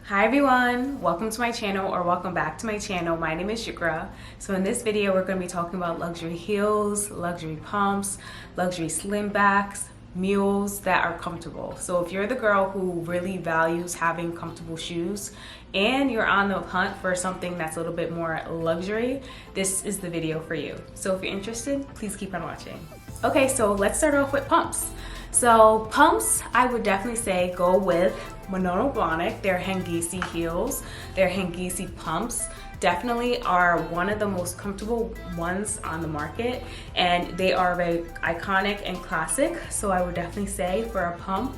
Hi everyone, welcome to my channel or welcome back to my channel. My name is Shikra. So in this video we're going to be talking about luxury heels, luxury pumps, luxury slingbacks, mules that are comfortable. So if you're the girl who really values having comfortable shoes and you're on the hunt for something that's a little bit more luxury, this is the video for you. So if you're interested, please keep on watching. Okay, so let's start off with pumps. So pumps, I would definitely say go with Manolo Blahnik. Their Hengisi heels, their Hengisi pumps definitely are one of the most comfortable ones on the market, and they are very iconic and classic. So I would definitely say for a pump,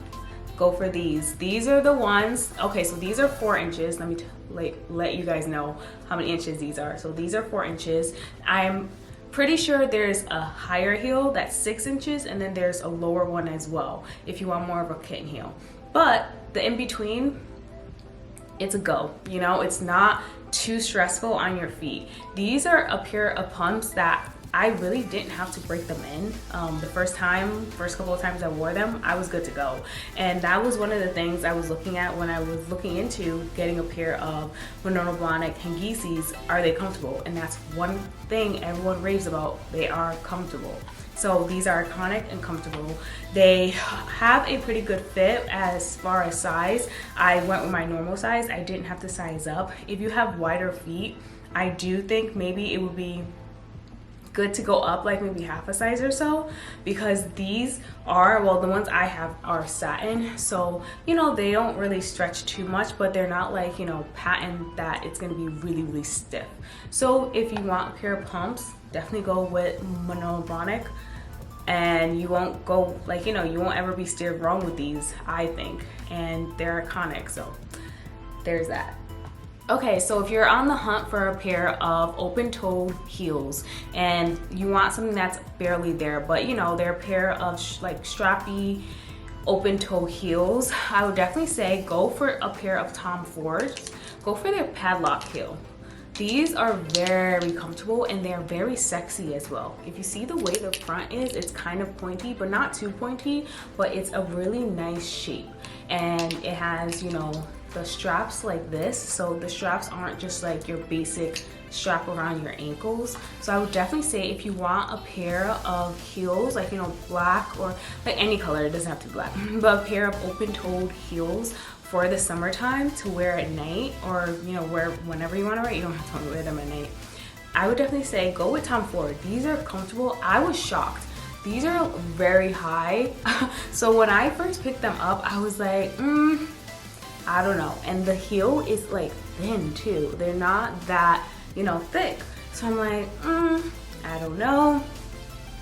go for these. These are the ones, okay, so these are 4 inches. Let me let you guys know how many inches these are. So these are 4 inches. I'm pretty sure there's a higher heel that's 6 inches, and then there's a lower one as well if you want more of a kitten heel. But the in-between, it's a go. You know, it's not too stressful on your feet. These are a pair of pumps that I really didn't have to break them in. The first couple of times I wore them, I was good to go. And that was one of the things I was looking at when I was looking into getting a pair of Manolo Blahnik Hengisis. Are they comfortable? And that's one thing everyone raves about. They are comfortable. So these are iconic and comfortable. They have a pretty good fit as far as size. I went with my normal size. I didn't have to size up. If you have wider feet, I do think maybe it would be good to go up like maybe half a size or so, because these are, well, the ones I have are satin, so you know they don't really stretch too much, but they're not like, you know, patent that it's going to be really stiff. So if you want a pair of pumps, definitely go with Manolo Blahnik, and you won't go, like, you know, you won't ever be steered wrong with these, I think, and they're iconic. So there's that. Okay, so if you're on the hunt for a pair of open-toe heels and you want something that's barely there, but you know, they're a pair of like strappy open-toe heels, I would definitely say go for a pair of Tom Fords. Go for their padlock heel. These are very comfortable and they're very sexy as well. If you see the way the front is, it's kind of pointy, but not too pointy, but it's a really nice shape. And it has, you know, the straps like this, so the straps aren't just like your basic strap around your ankles. So I would definitely say if you want a pair of heels, like, you know, black or like any color, it doesn't have to be black, but a pair of open-toed heels for the summertime to wear at night, or you know, wear whenever you want to wear it. You don't have to wear them at night. I would definitely say go with Tom Ford. These are comfortable. I was shocked. These are very high. So when I first picked them up, I was like, I don't know. And the heel is like thin too. They're not that, you know, thick. So I'm like, I don't know.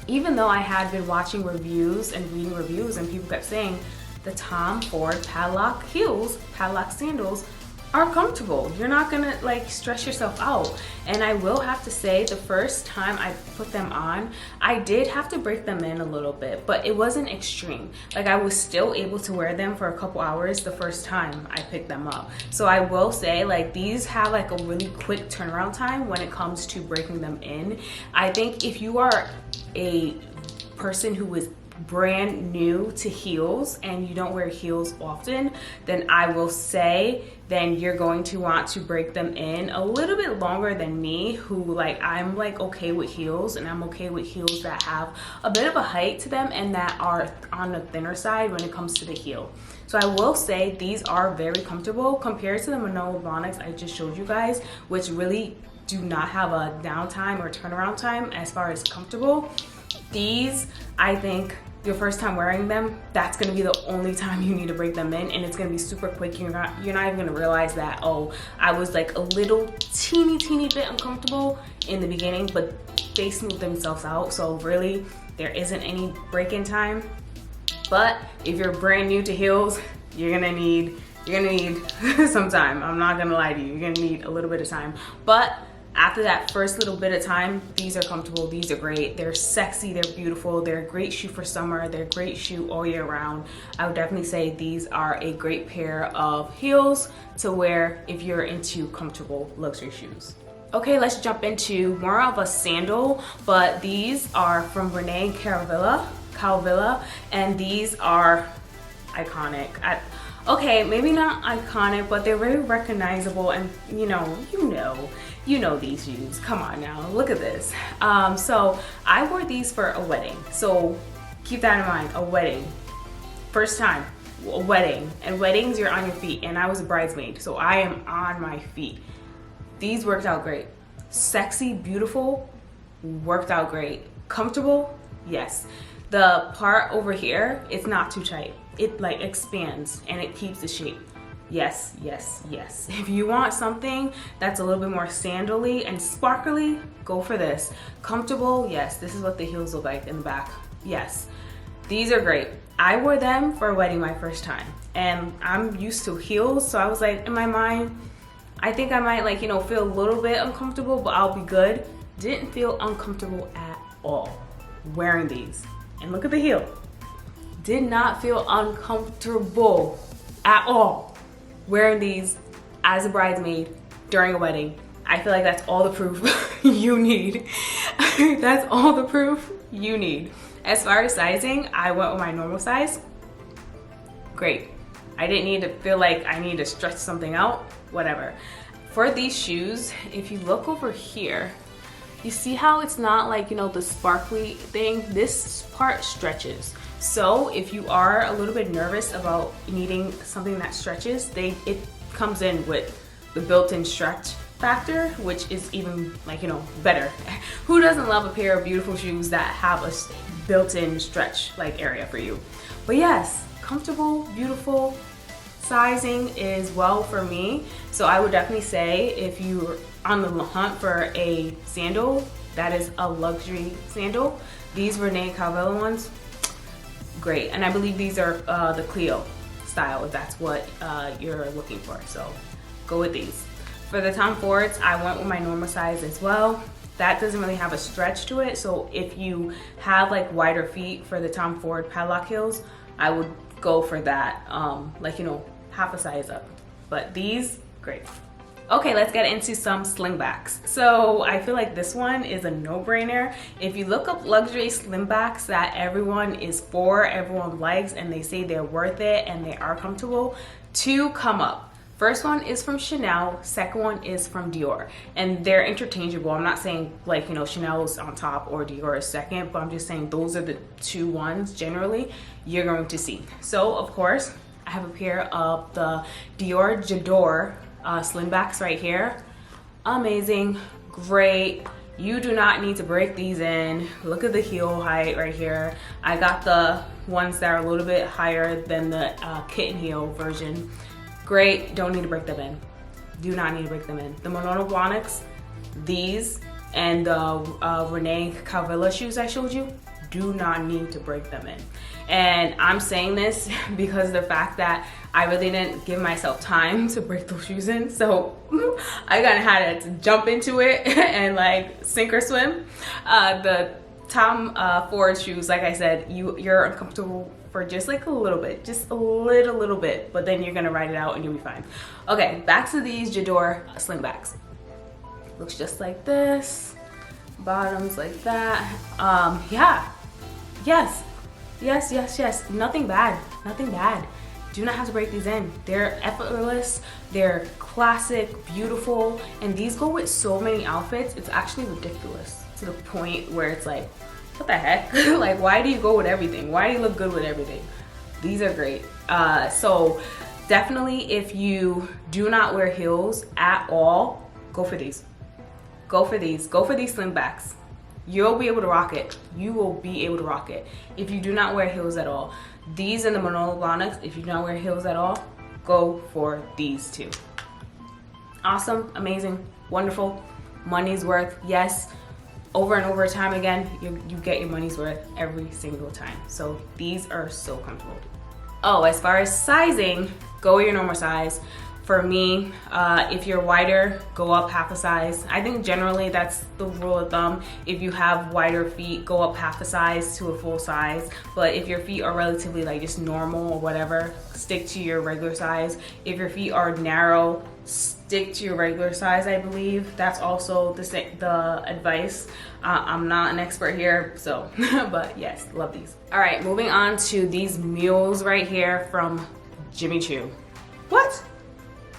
Even though I had been watching reviews and reading reviews and people kept saying the Tom Ford padlock heels, padlock sandals are comfortable. You're not gonna like stress yourself out. And I will have to say, the first time I put them on, I did have to break them in a little bit, but it wasn't extreme. Like I was still able to wear them for a couple hours the first time I picked them up. So I will say, like, these have like a really quick turnaround time when it comes to breaking them in. I think if you are a person who is brand new to heels and you don't wear heels often, then I will say then you're going to want to break them in a little bit longer than me, who like, I'm like okay with heels, and I'm okay with heels that have a bit of a height to them and that are on the thinner side when it comes to the heel. So I will say these are very comfortable compared to the Manolo Blahniks I just showed you guys, which really do not have a downtime or turnaround time as far as comfortable. These, I think, your first time wearing them, that's gonna be the only time you need to break them in, and it's gonna be super quick. You're not even gonna realize that, oh, I was like a little teeny bit uncomfortable in the beginning, but they smooth themselves out. So really, there isn't any break-in time. But if you're brand new to heels, you're gonna need some time. I'm not gonna lie to you. You're gonna need a little bit of time. But after that first little bit of time, these are comfortable, these are great, they're sexy, they're beautiful, they're a great shoe for summer, they're a great shoe all year round. I would definitely say these are a great pair of heels to wear if you're into comfortable luxury shoes. Okay, let's jump into more of a sandal, but these are from Rene Caovilla, and these are iconic. Okay, maybe not iconic, but they're very recognizable, and you know these shoes. Come on now, look at this. So I wore these for a wedding. So keep that in mind, a wedding. First time, a wedding. And weddings, you're on your feet, and I was a bridesmaid, so I am on my feet. These worked out great. Sexy, beautiful, worked out great. Comfortable, yes. The part over here, it's not too tight. It like expands and it keeps the shape. Yes, yes, yes. If you want something that's a little bit more sandally and sparkly, go for this. Comfortable, yes. This is what the heels look like in the back. Yes, these are great. I wore them for a wedding my first time, and I'm used to heels, so I was like, in my mind, I think I might like, feel a little bit uncomfortable, but I'll be good. Didn't feel uncomfortable at all wearing these. And look at the heel. Did not feel uncomfortable at all wearing these as a bridesmaid during a wedding. I feel like that's all the proof you need. That's all the proof you need. As far as sizing, I went with my normal size. Great. I didn't need to feel like I need to stretch something out, whatever. For these shoes, if you look over here, you see how it's not like, the sparkly thing? This part stretches. So if you are a little bit nervous about needing something that stretches, it comes in with the built-in stretch factor, which is even like, better. Who doesn't love a pair of beautiful shoes that have a built-in stretch like area for you? But yes, comfortable, beautiful. Sizing is well for me. So I would definitely say if you're on the hunt for a sandal that is a luxury sandal, these Rene Caovilla ones, great. And I believe these are the Clio style, if that's what you're looking for. So go with these. For the Tom Fords, I went with my normal size as well. That doesn't really have a stretch to it. So if you have like wider feet for the Tom Ford padlock heels, I would go for that, half a size up. But these, great. Okay, let's get into some slingbacks. So I feel like this one is a no-brainer. If you look up luxury slingbacks that everyone likes, and they say they're worth it and they are comfortable, two come up. First one is from Chanel, second one is from Dior, and they're interchangeable. I'm not saying like, Chanel's on top or Dior is second, but I'm just saying those are the two ones generally you're going to see. So of course, I have a pair of the Dior J'adore slingbacks right here. Amazing, great. You do not need to break these in. Look at the heel height right here. I got the ones that are a little bit higher than the kitten heel version. Great, don't need to break them in. Do not need to break them in. The Manolo Blahniks, these, and the Rene Caovilla shoes I showed you, do not need to break them in. And I'm saying this because of the fact that I really didn't give myself time to break those shoes in. So I kind of had to jump into it and like sink or swim. The Tom Ford shoes, like I said, you're uncomfortable for just like a little bit, just a little bit, but then you're gonna ride it out and you'll be fine. Okay, back to these J'adore slingbacks. Looks just like this, bottoms like that. Yeah, yes, nothing bad. Do not have to break these in. They're effortless, they're classic, beautiful, and these go with so many outfits, it's actually ridiculous to the point where it's like, what the heck? Like, why do you go with everything? Why do you look good with everything? These are great. So definitely if you do not wear heels at all, go for these. Go for these slingbacks. You'll be able to rock it. You will be able to rock it. If you do not wear heels at all. These and the Manolo Blahniks, if you do not wear heels at all, go for these two. Awesome, amazing, wonderful, money's worth, yes. Over and over time again, you get your money's worth every single time. So these are so comfortable. Oh, as far as sizing, go with your normal size. For me, if you're wider, go up half a size. I think generally that's the rule of thumb. If you have wider feet, go up half a size to a full size. But if your feet are relatively like just normal or whatever, stick to your regular size. If your feet are narrow, stick to your regular size, I believe. That's also the advice. I'm not an expert here, so, but yes, love these. All right, moving on to these mules right here from Jimmy Choo. What?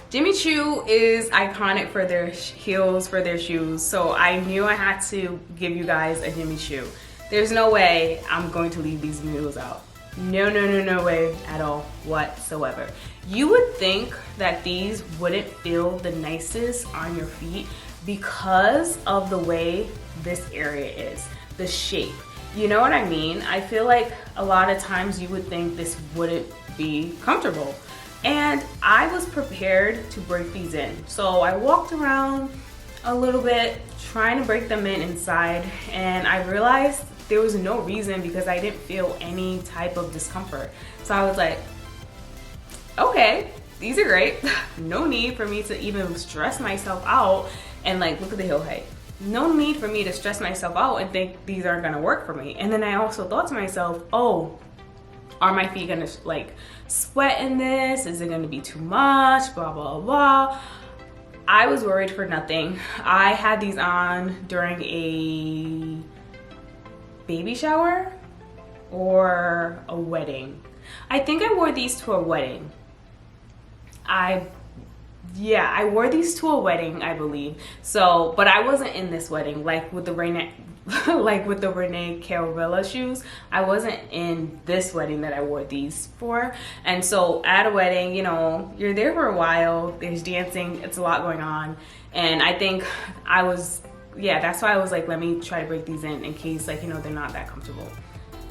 Jimmy Choo is iconic for their heels, for their shoes, so I knew I had to give you guys a Jimmy Choo. There's no way I'm going to leave these mules out. No, no, no, no way at all whatsoever. You would think that these wouldn't feel the nicest on your feet because of the way this area is, the shape. You know what I mean? I feel like a lot of times you would think this wouldn't be comfortable. And I was prepared to break these in. So I walked around a little bit trying to break them in inside, and I realized there was no reason because I didn't feel any type of discomfort. So I was like, okay, these are great. No need for me to even stress myself out and like, look at the heel height. No need for me to stress myself out and think these aren't gonna work for me. And then I also thought to myself, oh, are my feet gonna like sweat in this? Is it gonna be too much? Blah, blah, blah. I was worried for nothing. I had these on during a baby shower or a wedding. I think I wore these to a wedding. I wore these to a wedding, I believe. So, but I wasn't in this wedding, like with the Rene Caovilla shoes. I wasn't in this wedding that I wore these for. And so at a wedding, you know, you're there for a while, there's dancing, it's a lot going on. And I think I was, that's why I was like, let me try to break these in case, like, you know, they're not that comfortable.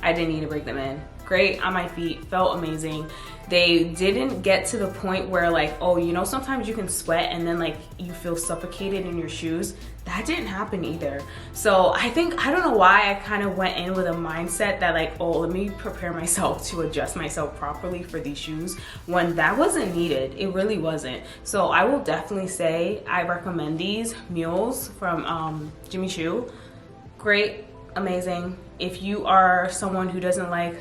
I didn't need to break them in. Great on my feet, felt amazing. They didn't get to the point where like, oh, you know, sometimes you can sweat and then like you feel suffocated in your shoes. That didn't happen either. So I don't know why I kind of went in with a mindset that like, oh, let me prepare myself to adjust myself properly for these shoes when that wasn't needed. It really wasn't. So I will definitely say I recommend these mules from Jimmy Choo. Great, amazing. If you are someone who doesn't like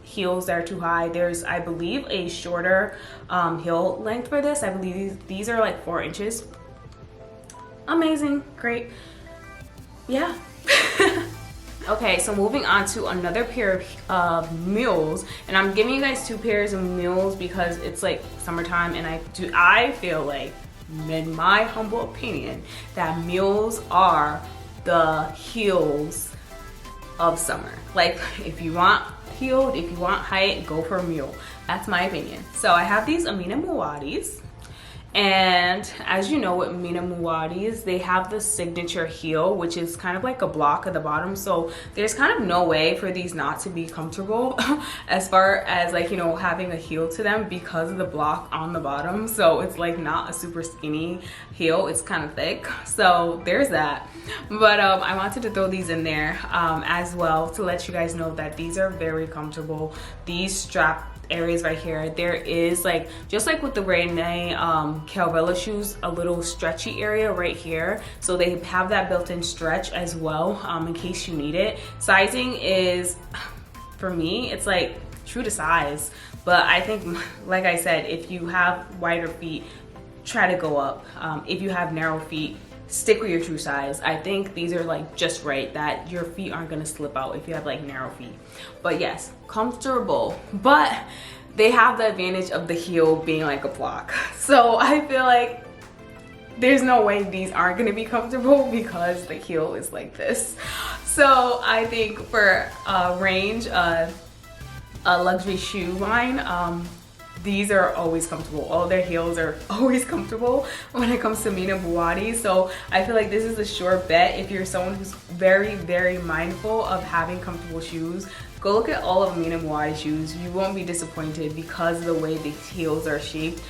heels that are too high, there's, I believe, a shorter heel length for this. I believe these are like 4 inches. Amazing, great, yeah. Okay, so moving on to another pair of mules, and I'm giving you guys 2 pairs of mules because it's like summertime, and I feel like, in my humble opinion, that mules are the heels of summer. Like, if you want heeled, if you want height, go for a mule. That's my opinion. So I have these Amina Muaddis, and as you know, with Amina Muaddis, they have the signature heel, which is kind of like a block at the bottom. So there's kind of no way for these not to be comfortable as far as like, you know, having a heel to them because of the block on the bottom. So it's like not a super skinny heel, it's kind of thick. So there's that. But I wanted to throw these in there as well to let you guys know that these are very comfortable. These strap areas right here, there is like, just like with the Rene Caovilla shoes, a little stretchy area right here. So they have that built-in stretch as well in case you need it. Sizing is, for me, it's like true to size. But I think, like I said, if you have wider feet, try to go up. If you have narrow feet, stick with your true size. I think these are like just right, that your feet aren't gonna slip out if you have like narrow feet. But yes, comfortable, but they have the advantage of the heel being like a block. So I feel like there's no way these aren't gonna be comfortable because the heel is like this. So I think for a range, a luxury shoe line, these are always comfortable. All their heels are always comfortable when it comes to Amina Muaddi. So I feel like this is a sure bet if you're someone who's very, very mindful of having comfortable shoes. Go look at all of Amina Muaddi shoes. You won't be disappointed because of the way the heels are shaped.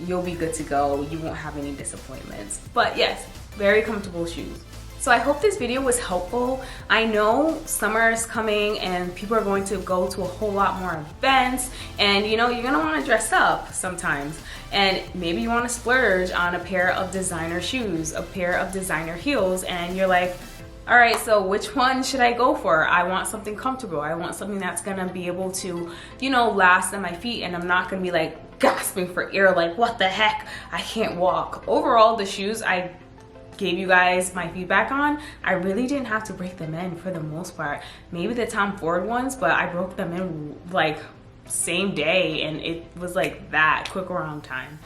You'll be good to go. You won't have any disappointments. But yes, very comfortable shoes. So I hope this video was helpful. I know summer is coming and people are going to go to a whole lot more events, and you know, you're gonna wanna dress up sometimes. And maybe you wanna splurge on a pair of designer shoes, a pair of designer heels, and you're like, all right, so which one should I go for? I want something comfortable. I want something that's gonna be able to, you know, last on my feet, and I'm not gonna be like gasping for air, like what the heck, I can't walk. Overall, the shoes I gave you guys my feedback on, I really didn't have to break them in for the most part. Maybe the Tom Ford ones, but I broke them in like same day, and it was like that quick around time.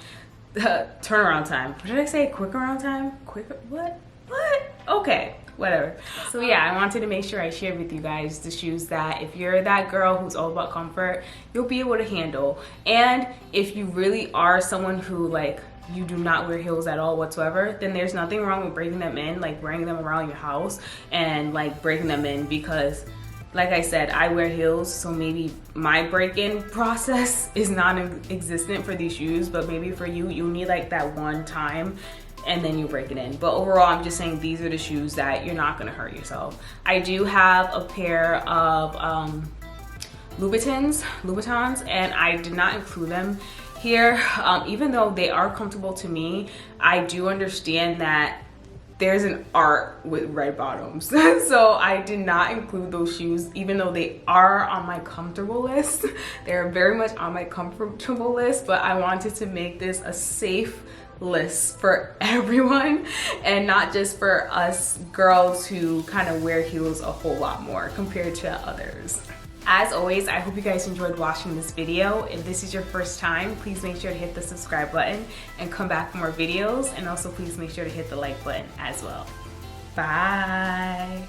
Turnaround time. What did I say? Quick around time? Quicker? What? Okay, whatever. So yeah, I wanted to make sure I shared with you guys the shoes that if you're that girl who's all about comfort, you'll be able to handle. And if you really are someone who like, you do not wear heels at all whatsoever, then there's nothing wrong with breaking them in, like wearing them around your house and like breaking them in, because like I said, I wear heels, so maybe my break-in process is non-existent for these shoes, but maybe for you, you need like that one time and then you break it in. But overall, I'm just saying these are the shoes that you're not gonna hurt yourself. I do have a pair of Louboutins, and I did not include them here. Even though they are comfortable to me, I do understand that there's an art with red bottoms. So I did not include those shoes, even though they are on my comfortable list. They're very much on my comfortable list, but I wanted to make this a safe list for everyone and not just for us girls who kind of wear heels a whole lot more compared to others. As always, I hope you guys enjoyed watching this video. If this is your first time, please make sure to hit the subscribe button and come back for more videos. And also please make sure to hit the like button as well. Bye.